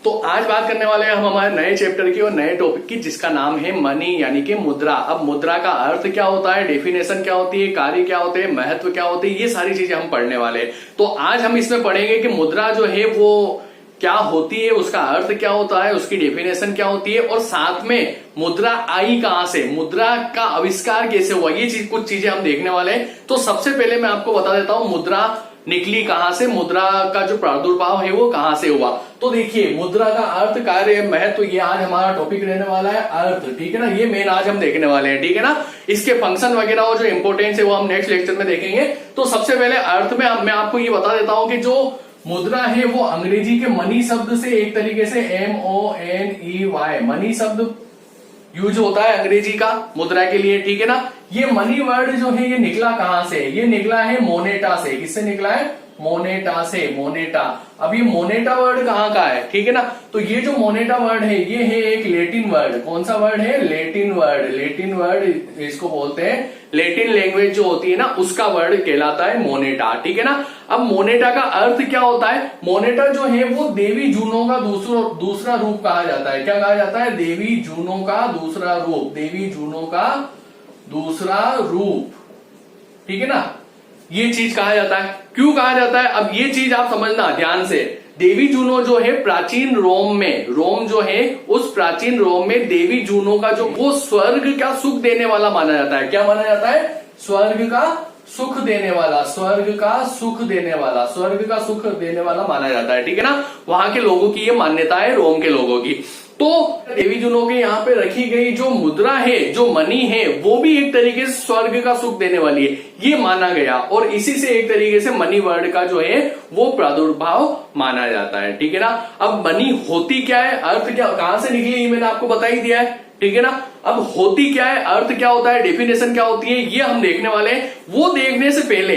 तो आज बात करने वाले हैं हम हमारे नए चैप्टर की और नए टॉपिक की, जिसका नाम है मनी यानी कि मुद्रा। अब मुद्रा का अर्थ क्या होता है, डेफिनेशन क्या होती है, कार्य क्या होते हैं, महत्व क्या होते हैं, ये सारी चीजें हम पढ़ने वाले हैं। तो आज हम इसमें पढ़ेंगे कि मुद्रा जो है वो क्या होती है, उसका अर्थ क्या होता है, उसकी डेफिनेशन क्या होती है, और साथ में मुद्रा आई कहां से, मुद्रा का आविष्कार कैसे हुआ, ये चीज कुछ चीजें हम देखने वाले हैं। तो सबसे पहले मैं आपको बता देता हूं मुद्रा निकली कहां से, मुद्रा का जो प्रादुर्भाव है वो कहां से हुआ। तो देखिए मुद्रा का अर्थ, कार्य, महत्व, ये आज हमारा टॉपिक रहने वाला है, अर्थ, ठीक है ना। ये मेन आज हम देखने वाले हैं, ठीक है ना। इसके फंक्शन वगैरह और जो इंपोर्टेंस है वो हम नेक्स्ट लेक्चर में देखेंगे। तो सबसे पहले अर्थ में मैं आपको ये बता देता हूं कि जो मुद्रा है वो अंग्रेजी के मनी शब्द से एक तरीके से MONEY मनी शब्द यूज होता है अंग्रेजी का मुद्रा के लिए, ठीक है ना। ये मनी वर्ड जो है ये निकला कहां से, ये निकला है मोनेटा से। किससे निकला है? मोनेटा से, मोनेटा। अब ये मोनेटा वर्ड कहां का है, ठीक है ना। तो ये जो मोनेटा वर्ड है ये है एक लेटिन वर्ड। कौन सा वर्ड है? Latin word. लेटिन वर्ड इसको बोलते हैं, लेटिन लैंग्वेज जो होती है ना उसका वर्ड कहलाता है मोनेटा, ठीक है ना। अब मोनेटा का अर्थ क्या होता है? मोनेटा जो है वो देवी जूनो का दूसरा रूप कहा जाता है। क्या कहा जाता है? देवी जूनो का दूसरा रूप, देवी जूनो का दूसरा रूप, ठीक है ना। ये चीज कहा जाता है। क्यों कहा जाता है? अब ये चीज आप समझना ध्यान से। देवी जूनो जो है प्राचीन रोम में, रोम जो है उस प्राचीन रोम में देवी जूनो का जो वो स्वर्ग का सुख देने वाला माना जाता है। क्या माना जाता है? स्वर्ग का सुख देने वाला, स्वर्ग का सुख देने वाला, स्वर्ग का सुख देने वाला माना जाता है, ठीक है ना। वहां के लोगों की ये मान्यता है, रोम के लोगों की। तो देवी जूनो के यहाँ पे रखी गई जो मुद्रा है, जो मनी है, वो भी एक तरीके से स्वर्ग का सुख देने वाली है, ये माना गया। और इसी से एक तरीके से मनी वर्ड का जो है वो प्रादुर्भाव माना जाता है, ठीक है ना। अब मनी होती क्या है, अर्थ क्या, कहां से निकली, ये मैंने आपको बता ही दिया है, ठीक है ना। अब होती क्या है, अर्थ क्या होता है, डेफिनेशन क्या होती है, ये हम देखने वाले हैं। वो देखने से पहले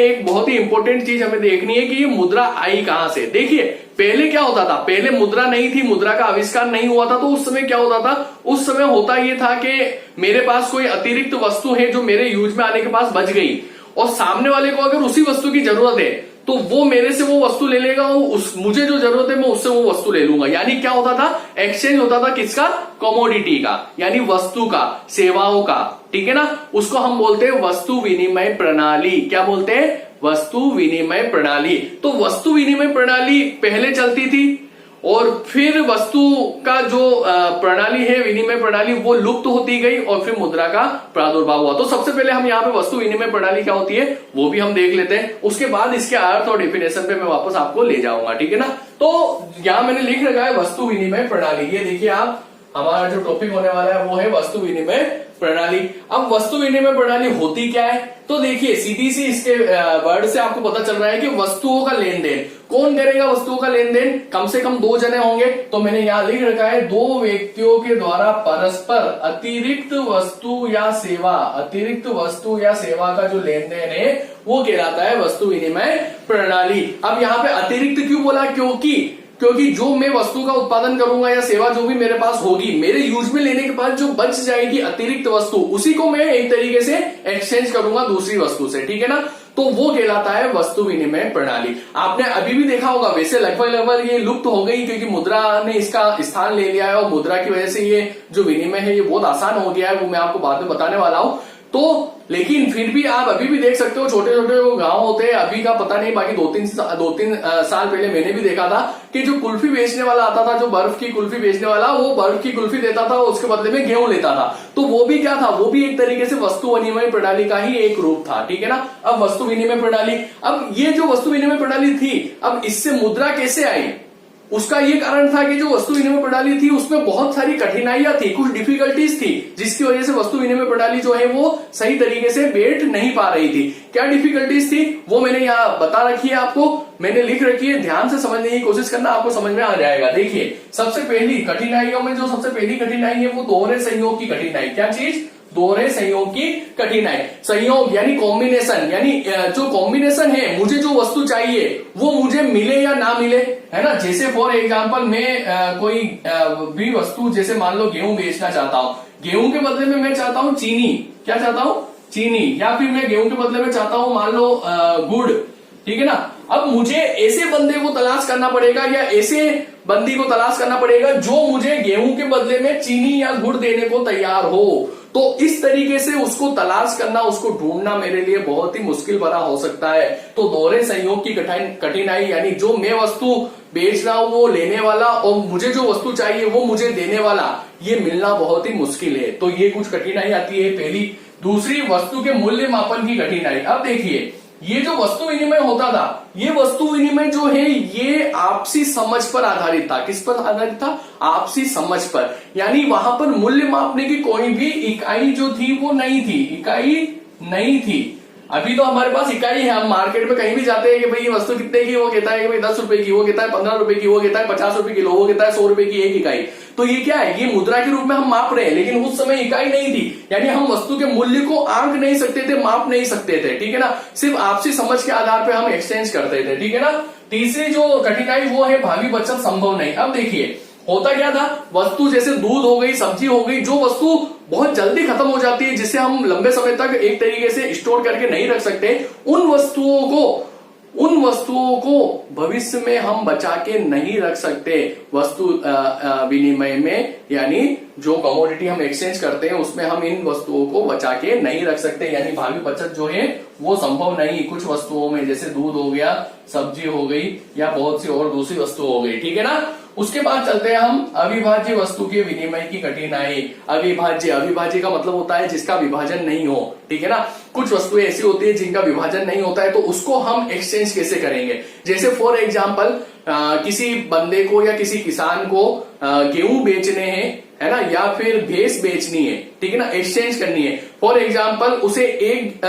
एक बहुत ही इंपॉर्टेंट चीज हमें देखनी है कि ये मुद्रा आई कहां से। देखिए पहले क्या होता था, पहले मुद्रा नहीं थी, मुद्रा का आविष्कार नहीं हुआ था। तो उस समय क्या होता था? उस समय होता ये था कि मेरे पास कोई अतिरिक्त वस्तु है जो मेरे यूज में आने के पास बच गई, और सामने वाले को अगर उसी वस्तु की जरूरत है तो वो मेरे से वो वस्तु ले लेगा, मुझे जो जरूरत है मैं उससे वो वस्तु ले लूंगा। यानी क्या होता था? एक्सचेंज होता था। किसका? कमोडिटी का, यानी वस्तु का, सेवाओं का, ठीक है ना। उसको हम बोलते हैं वस्तु विनिमय प्रणाली। क्या बोलते हैं? वस्तु विनिमय प्रणाली। तो वस्तु विनिमय प्रणाली पहले चलती थी, और फिर वस्तु का जो प्रणाली है, विनिमय प्रणाली, वो लुप्त होती गई, और फिर मुद्रा का प्रादुर्भाव हुआ। तो सबसे पहले हम यहाँ पे वस्तु विनिमय प्रणाली क्या होती है वो भी हम देख लेते हैं। उसके बाद इसके अर्थ और डेफिनेशन पे मैं वापस आपको ले जाऊंगा, ठीक है ना। तो यहाँ मैंने लिख रखा है वस्तु विनिमय प्रणाली। ये देखिए आप, हमारा जो टॉपिक होने वाला है वो है वस्तु विनिमय प्रणाली। अब वस्तु विनिमय प्रणाली होती क्या है? तो देखिए सीधी सी इसके वर्ड से आपको पता चल रहा है कि वस्तुओं का लेन देन। कौन करेगा वस्तुओं का लेन देन? कम से कम दो जने होंगे। तो मैंने यहां लिख रखा है दो व्यक्तियों के द्वारा परस्पर अतिरिक्त वस्तु या सेवा का जो लेन देन है वो कहलाता है वस्तु विनिमय प्रणाली। अब यहाँ पे अतिरिक्त क्यों बोला? क्योंकि जो मैं वस्तु का उत्पादन करूंगा या सेवा जो भी मेरे पास होगी, मेरे यूज में लेने के बाद जो बच जाएगी अतिरिक्त वस्तु, उसी को मैं एक तरीके से एक्सचेंज करूंगा दूसरी वस्तु से, ठीक है ना। तो वो कहलाता है वस्तु विनिमय प्रणाली। आपने अभी भी देखा होगा, वैसे लगभग ये लुप्त हो गई क्योंकि मुद्रा ने इसका स्थान ले लिया है, और मुद्रा की वजह से ये जो विनिमय है ये बहुत आसान हो गया है, वो मैं आपको बाद में बताने वाला हूं। तो लेकिन फिर भी आप अभी भी देख सकते हो, छोटे छोटे गांव होते हैं, अभी का पता नहीं, बाकी दो तीन साल पहले मैंने भी देखा था कि जो कुल्फी बेचने वाला आता था, जो बर्फ की कुल्फी बेचने वाला, वो बर्फ की कुल्फी देता था, उसके बदले में गेहूं लेता था। तो वो भी क्या था? वो भी एक तरीके से वस्तु विनिमय प्रणाली का ही एक रूप था, ठीक है ना। अब वस्तु विनिमय प्रणाली, अब ये जो वस्तु विनिमय प्रणाली थी, अब इससे मुद्रा कैसे आई? उसका ये कारण था कि जो वस्तु विनिमय प्रणाली थी उसमें बहुत सारी कठिनाइयां थी, कुछ डिफिकल्टीज थी, जिसकी वजह से वस्तु विनिमय प्रणाली जो है वो सही तरीके से बैठ नहीं पा रही थी। क्या डिफिकल्टीज थी वो मैंने यहाँ बता रखी है, आपको मैंने लिख रखी है, ध्यान से समझने की कोशिश करना, आपको समझ में आ जाएगा। देखिए सबसे पहली कठिनाइयों में जो सबसे पहली कठिनाई है वो दोहरे संयोग की कठिनाई। क्या चीज? दोहरे संयोग की कठिनाई। संयोग यानी कॉम्बिनेशन, यानी जो कॉम्बिनेशन है, मुझे जो वस्तु चाहिए वो मुझे मिले या ना मिले, है ना। जैसे फॉर एग्जांपल मैं कोई भी वस्तु, जैसे मान लो गेहूं बेचना चाहता हूं, गेहूं के बदले में मैं चाहता हूं चीनी। क्या चाहता हूं? चीनी। या फिर मैं गेहूं के बदले में चाहता हूं मान लो गुड़, ठीक है ना। अब मुझे ऐसे बंदे को तलाश करना पड़ेगा या ऐसे बंदी को तलाश करना पड़ेगा जो मुझे गेहूं के बदले में चीनी या गुड़ देने को तैयार हो। तो इस तरीके से उसको तलाश करना, उसको ढूंढना मेरे लिए बहुत ही मुश्किल भरा हो सकता है। तो दोहरे संयोग की कठिनाई, यानी जो मैं वस्तु बेच रहा हूं वो लेने वाला और मुझे जो वस्तु चाहिए वो मुझे देने वाला, ये मिलना बहुत ही मुश्किल है। तो ये कुछ कठिनाई आती है पहली। दूसरी, वस्तु के मूल्य मापन की कठिनाई। अब देखिए, ये जो वस्तु विनिमय होता था, ये वस्तु विनिमय जो है ये आपसी समझ पर आधारित था। किस पर आधारित था? आपसी समझ पर। यानी वहां पर मूल्य मापने की कोई भी इकाई जो थी वो नहीं थी, इकाई नहीं थी। अभी तो हमारे पास इकाई है, हम मार्केट में कहीं भी जाते हैं कि भाई ये वस्तु कितने की, वो कहता है कि भाई 10 रुपए की, वो कहता है 15 रुपए की, वो कहता है 50 रुपए किलो, वो कहता है 100 रुपए की एक इकाई। तो ये क्या है? ये मुद्रा के रूप में हम माप रहे हैं, लेकिन उस समय इकाई नहीं थी। यानी हम वस्तु के मूल्य को आंक नहीं सकते थे, माप नहीं सकते थे, ठीक है ना। सिर्फ आपसी समझ के आधार पर हम एक्सचेंज करते थे, ठीक है ना। तीसरी जो कठिनाई वो है भावी बचत संभव नहीं। अब देखिए, होता क्या था, वस्तु जैसे दूध हो गई, सब्जी हो गई, जो वस्तु बहुत जल्दी खत्म हो जाती है, जिसे हम लंबे समय तक एक तरीके से स्टोर करके नहीं रख सकते, उन वस्तुओं को भविष्य में हम बचा के नहीं रख सकते वस्तु विनिमय में। यानी जो कमोडिटी हम एक्सचेंज करते हैं उसमें हम इन वस्तुओं को बचा के नहीं रख सकते, यानी भावी बचत जो है वो संभव नहीं। कुछ वस्तुओं में जैसे दूध हो गया, सब्जी हो गई, या बहुत सी और दूसरी वस्तु हो गई, ठीक है ना। उसके बाद चलते हैं हम अविभाज्य वस्तु के विनिमय की कठिनाई। अविभाज्य का मतलब होता है जिसका विभाजन नहीं हो, ठीक है ना। कुछ वस्तुएं ऐसी होती है जिनका विभाजन नहीं होता है, तो उसको हम एक्सचेंज कैसे करेंगे? जैसे फॉर एग्जाम्पल किसी बंदे को या किसी किसान को गेहूं बेचने हैं, है ना, या फिर भैंस बेचनी है, ठीक है ना, एक्सचेंज करनी है। फॉर एग्जाम्पल उसे एक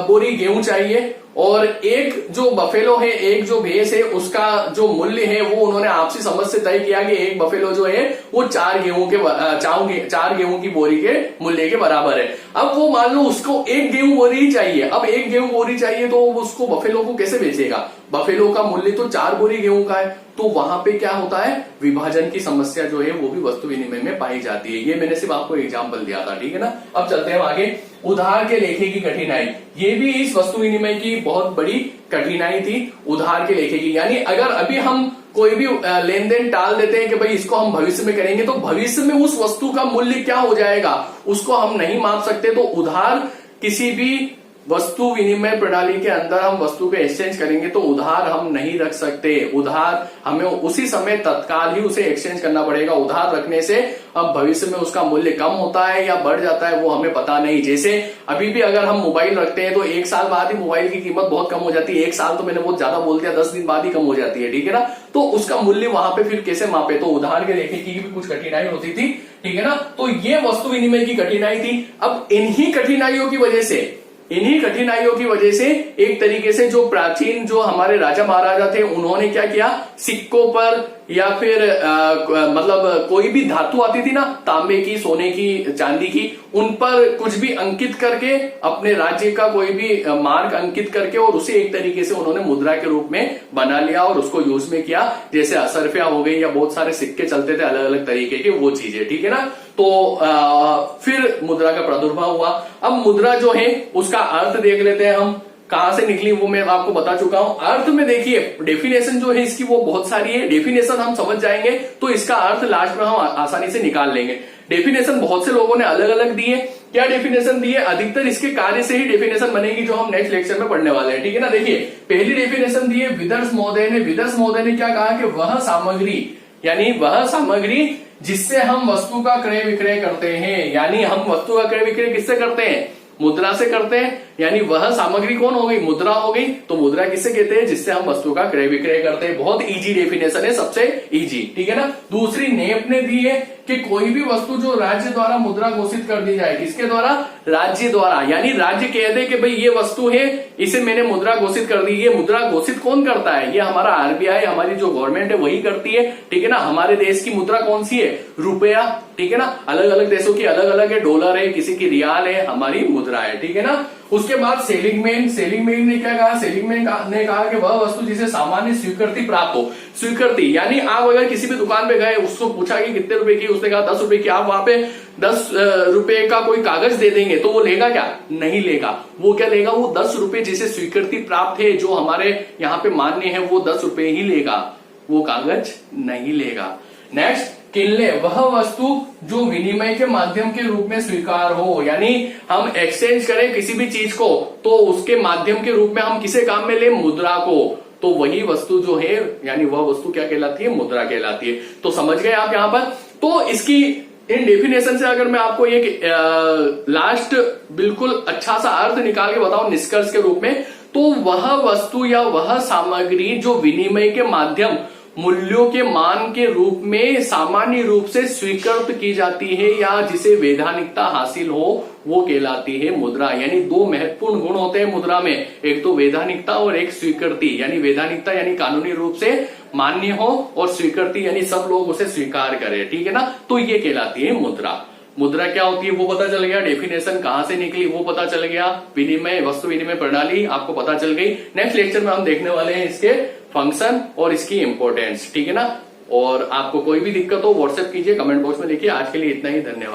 बोरी गेहूं चाहिए और एक जो बफेलो है, एक जो भैंस है, उसका जो मूल्य है वो उन्होंने आपसी समझ से तय किया कि एक बफेलो जो है वो 4 गेहूं की बोरी के मूल्य के बराबर है। अब वो मान लो उसको एक गेहूं बोरी ही चाहिए। अब एक गेहूं बोरी चाहिए तो उसको बफेलो को कैसे बेचेगा? बफेलो का मूल्य तो 4 बोरी गेहूं का है। तो वहां पे क्या होता है, विभाजन की समस्या जो है वो भी वस्तु विनिमय में पाई जाती है। ये मैंने सिर्फ आपको एग्जाम्पल दिया था, ठीक है ना। अब चलते हैं आगे। उधार के लेखे की कठिनाई, ये भी इस वस्तु विनिमय की बहुत बड़ी कठिनाई थी। उधार के लेखे की, यानी अगर अभी हम कोई भी लेन देन टाल देते हैं कि भाई इसको हम भविष्य में करेंगे, तो भविष्य में उस वस्तु का मूल्य क्या हो जाएगा उसको हम नहीं माप सकते। तो उधार, किसी भी वस्तु विनिमय प्रणाली के अंदर हम वस्तु को एक्सचेंज करेंगे तो उधार हम नहीं रख सकते। उधार हमें उसी समय तत्काल ही उसे एक्सचेंज करना पड़ेगा। उधार रखने से अब भविष्य में उसका मूल्य कम होता है या बढ़ जाता है वो हमें पता नहीं। जैसे अभी भी अगर हम मोबाइल रखते हैं तो 1 साल बाद ही मोबाइल की कीमत बहुत कम हो जाती है। 1 साल तो मैंने बहुत ज्यादा बोल दिया, 10 दिन बाद ही कम हो जाती है, ठीक है ना। तो उसका मूल्य वहां पे फिर कैसे मापे? तो उधार के लेखे की भी कुछ कठिनाई होती थी, ठीक है ना। तो ये वस्तु विनिमय की कठिनाई थी। अब इन्हीं कठिनाइयों की वजह से एक तरीके से जो प्राचीन जो हमारे राजा महाराजा थे उन्होंने क्या किया, सिक्कों पर या फिर मतलब कोई भी धातु आती थी ना, तांबे की, सोने की, चांदी की, उन पर कुछ भी अंकित करके अपने राज्य का कोई भी मार्क अंकित करके और उसे एक तरीके से उन्होंने मुद्रा के रूप में बना लिया और उसको यूज में किया। जैसे असरफिया हो गई या बहुत सारे सिक्के चलते थे अलग अलग तरीके के, वो चीजें, ठीक है ना। तो फिर मुद्रा का प्रादुर्भाव हुआ। अब मुद्रा जो है उसका अर्थ देख लेते हैं हम, कहां से निकली वो मैं आपको बता चुका हूं। अर्थ में देखिए डेफिनेशन जो है इसकी वो बहुत सारी है। डेफिनेशन हम समझ जाएंगे तो इसका अर्थ लास्ट में हम आसानी से निकाल लेंगे। डेफिनेशन बहुत से लोगों ने अलग अलग दिए। क्या डेफिनेशन दिए? अधिकतर इसके कार्य से ही डेफिनेशन बनेगी जो हम नेक्स्ट लेक्चर में पढ़ने वाले हैं, ठीक है ना। देखिए पहली डेफिनेशन दी है विदर्श महोदय ने क्या कहा कि वह सामग्री, यानी वह सामग्री जिससे हम वस्तु का क्रय विक्रय करते हैं। यानी हम वस्तु का क्रय विक्रय किससे करते हैं? मुद्रा से करते हैं। यानी वह सामग्री कौन हो गई? मुद्रा हो गई। तो मुद्रा किसे कहते हैं? जिससे हम वस्तु का क्रय विक्रय करते हैं। बहुत इजी डेफिनेशन है, सबसे इजी, ठीक है ना। दूसरी नेप ने दी है कि कोई भी वस्तु जो राज्य द्वारा मुद्रा घोषित कर दी जाए। किसके द्वारा? राज्य द्वारा। यानी राज्य कह दे कि भाई ये वस्तु है, इसे मैंने मुद्रा घोषित कर दी। ये मुद्रा घोषित कौन करता है? ये हमारा आरबीआई, हमारी जो गवर्नमेंट है वही करती है, ठीक है ना। हमारे देश की मुद्रा कौन सी है? रुपया, ठीक है ना। अलग अलग देशों की अलग अलग है, डॉलर है, किसी की रियाल है, हमारी मुद्रा है, ठीक है ना। उसके बाद सेलिंगमैन ने क्या कहा, सेलिंगमैन ने कहा कि वह वस्तु जिसे सामान्य स्वीकृति प्राप्त हो। स्वीकृति यानी आप अगर किसी भी दुकान पे गए, उसको पूछा कि कितने रुपए की, उसने कहा 10 रुपए की, आप वहां पे 10 रुपए का कोई कागज दे देंगे तो वो लेगा क्या? नहीं लेगा। वो क्या लेगा? वो 10 रुपए जिसे स्वीकृति प्राप्त है, जो हमारे यहाँ पे मान्य है, वो 10 रुपए ही लेगा, वो कागज नहीं लेगा। नेक्स्ट, किनले, वह वस्तु जो विनिमय के माध्यम के रूप में स्वीकार हो, यानी हम एक्सचेंज करें किसी भी चीज को तो उसके माध्यम के रूप में हम किसे काम में ले? मुद्रा को। तो वही वस्तु जो है, यानी वह वस्तु क्या कहलाती है? मुद्रा कहलाती है। तो समझ गए आप यहां पर। तो इसकी इन डेफिनेशन से अगर मैं आपको एक लास्ट बिल्कुल अच्छा सा अर्थ निकाल के बताऊं निष्कर्ष के रूप में, तो वह वस्तु या वह सामग्री जो विनिमय के माध्यम मूल्यों के मान के रूप में सामान्य रूप से स्वीकृत की जाती है या जिसे वैधानिकता हासिल हो, वो कहलाती है मुद्रा। यानी दो महत्वपूर्ण गुण होते हैं मुद्रा में, एक तो वैधानिकता और एक स्वीकृति। यानी वैधानिकता यानी कानूनी रूप से मान्य हो, और स्वीकृति यानी सब लोग उसे स्वीकार करें, ठीक है ना। तो ये कहलाती है मुद्रा। मुद्रा क्या होती है वो पता चल गया, डेफिनेशन कहां से निकली वो पता चल गया, विनिमय वस्तु विनिमय प्रणाली आपको पता चल गई। नेक्स्ट लेक्चर में हम देखने वाले हैं इसके फंक्शन और इसकी इंपॉर्टेंस, ठीक है ना। और आपको कोई भी दिक्कत हो व्हाट्सएप कीजिए, कमेंट बॉक्स में लिखिए। आज के लिए इतना ही, धन्यवाद।